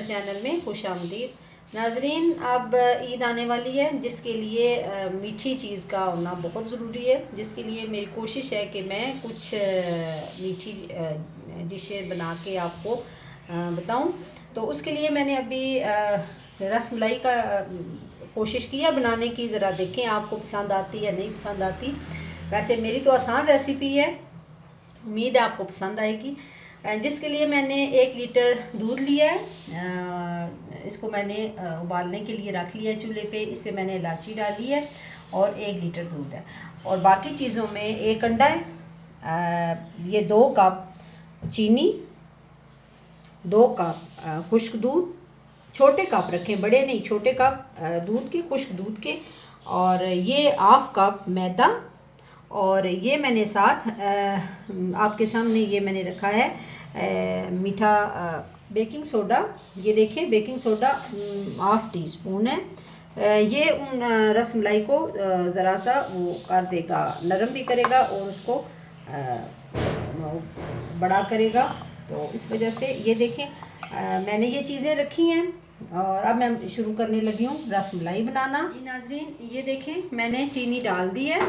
Channel में खुशामदीद। नाजरीन, अब ईद आने वाली है जिसके लिए मीठी चीज़ का होना बहुत ज़रूरी है, जिसके लिए मेरी कोशिश है कि मैं कुछ मीठी डिशें बना के आपको बताऊं। तो उसके लिए मैंने अभी रस मलाई का कोशिश किया बनाने की। ज़रा देखें आपको पसंद आती या नहीं पसंद आती। वैसे मेरी तो आसान रेसिपी है, उम्मीद है आपको पसंद आएगी। जिसके लिए मैंने 1 लीटर दूध लिया है। इसको मैंने उबालने के लिए रख लिया है चूल्हे पे। इस पर मैंने इलायची डाली है और 1 लीटर दूध है। और बाकी चीज़ों में 1 अंडा है, ये 2 कप चीनी, 2 कप खुश्क दूध, छोटे कप रखें, बड़े नहीं, छोटे कप दूध के, खुश्क दूध के। और ये 1/2 कप मैदा। और ये मैंने साथ आपके सामने ये मैंने रखा है मीठा बेकिंग सोडा। ये देखें, बेकिंग सोडा 1/2 टीस्पून है। ये उन रस मलाई को ज़रा सा वो कर देगा, नरम भी करेगा और उसको बड़ा करेगा। तो इस वजह से ये देखें मैंने ये चीज़ें रखी हैं। और अब मैं शुरू करने लगी हूँ रस मलाई बनाना। नाजरीन, ये देखें मैंने चीनी डाल दी है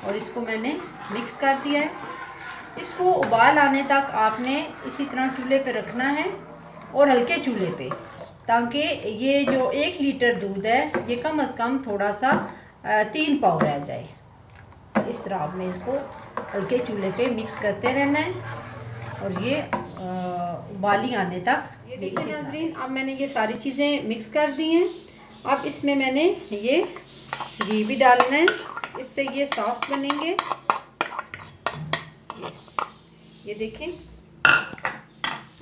और इसको मैंने मिक्स कर दिया है। इसको उबाल आने तक आपने इसी तरह चूल्हे पे रखना है और हल्के चूल्हे पे, ताकि ये जो 1 लीटर दूध है ये कम से कम थोड़ा सा 3 पाव रह जाए। इस तरह आपने इसको हल्के चूल्हे पे मिक्स करते रहना है और ये उबाली आने तक। ये देखिए नाजरीन, अब मैंने ये सारी चीज़ें मिक्स कर दी हैं। अब इसमें मैंने ये घी भी डालना है, इससे ये सॉफ्ट बनेंगे। ये देखें,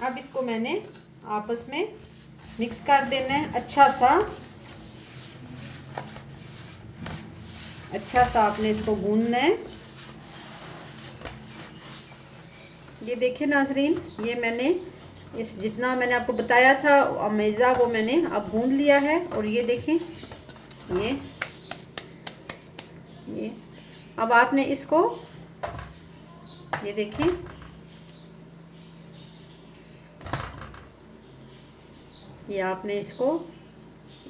अब इसको मैंने आपस में मिक्स कर देना है। अच्छा सा आपने इसको गूंदना है। ये देखिए नाजरीन, ये मैंने इस जितना मैंने आपको बताया था अमेज़ा वो मैंने अब गूंद लिया है। और ये देखें, ये अब आपने इसको, ये देखें, ये आपने इसको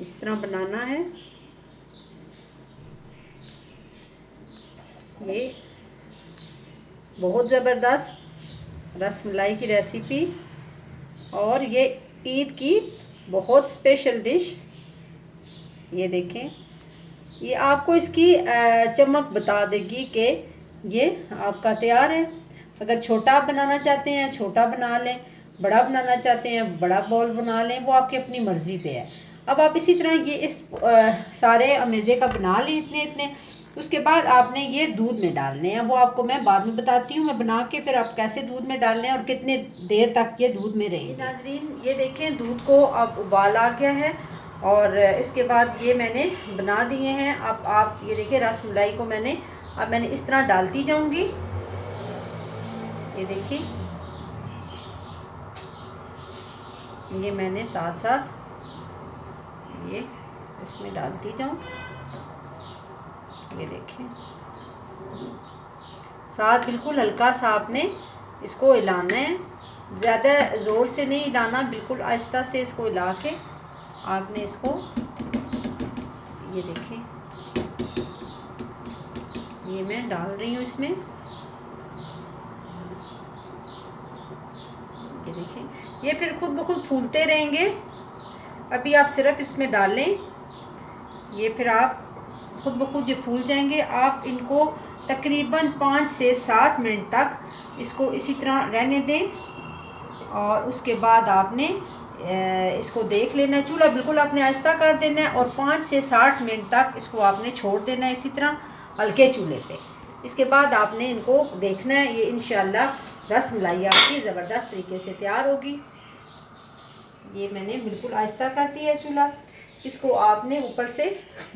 इस तरह बनाना है। ये बहुत ज़बरदस्त रस मलाई की रेसिपी और ये ईद की बहुत स्पेशल डिश। ये देखें, ये आपको इसकी चमक बता देगी कि ये आपका तैयार है। अगर छोटा आप बनाना चाहते हैं छोटा बना लें, बड़ा बनाना चाहते हैं बड़ा बॉल बना लें, वो आपकी अपनी मर्ज़ी पे है। अब आप इसी तरह ये इस सारे अमेज़े का बना लें इतने। उसके बाद आपने ये दूध में डालने हैं, वो आपको मैं बाद में बताती हूँ, मैं बना के फिर आप कैसे दूध में डालने हैं और कितने देर तक ये दूध में रहेंगे। नाज़रीन, ये देखें दूध को अब उबाल आ गया है और इसके बाद ये मैंने बना दिए हैं। अब आप ये देखिए रस मलाई को मैंने इस तरह डालती जाऊंगी। ये देखिए, ये मैंने साथ साथ ये इसमें डालती जाऊं। ये देखिए, साथ बिल्कुल हल्का सा आपने इसको हिलाना है, ज़्यादा ज़ोर से नहीं हिलाना, बिल्कुल आहिस्ता से इसको हिला के आपने इसको, ये देखें, ये मैं डाल रही हूँ इसमें। ये देखें, ये फिर खुद ब खुद फूलते रहेंगे। अभी आप सिर्फ इसमें डालें, ये फिर आप खुद ब खुद ये फूल जाएंगे। आप इनको तकरीबन 5 से 7 मिनट तक इसको इसी तरह रहने दें और उसके बाद आपने इसको देख लेना है। चूल्हा बिल्कुल आपने आहिस्ता कर देना है और 5 से 60 मिनट तक इसको आपने छोड़ देना है इसी तरह हल्के चूल्हे पे। इसके बाद आपने इनको देखना है, ये इंशाल्लाह रस मलाई आपकी ज़बरदस्त तरीके से तैयार होगी। ये मैंने बिल्कुल आहिस्ता कर दिया है चूल्हा। इसको आपने ऊपर से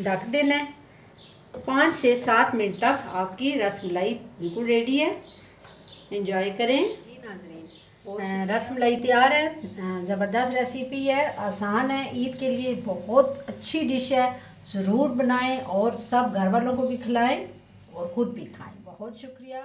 ढक देना है। 5 से 7 मिनट तक आपकी रस मलाई बिल्कुल रेडी है। एंजॉय करें। रस मलाई तैयार है, ज़बरदस्त रेसिपी है, आसान है, ईद के लिए बहुत अच्छी डिश है। ज़रूर बनाएं और सब घर वालों को भी खिलाएं और ख़ुद भी खाएं। बहुत शुक्रिया।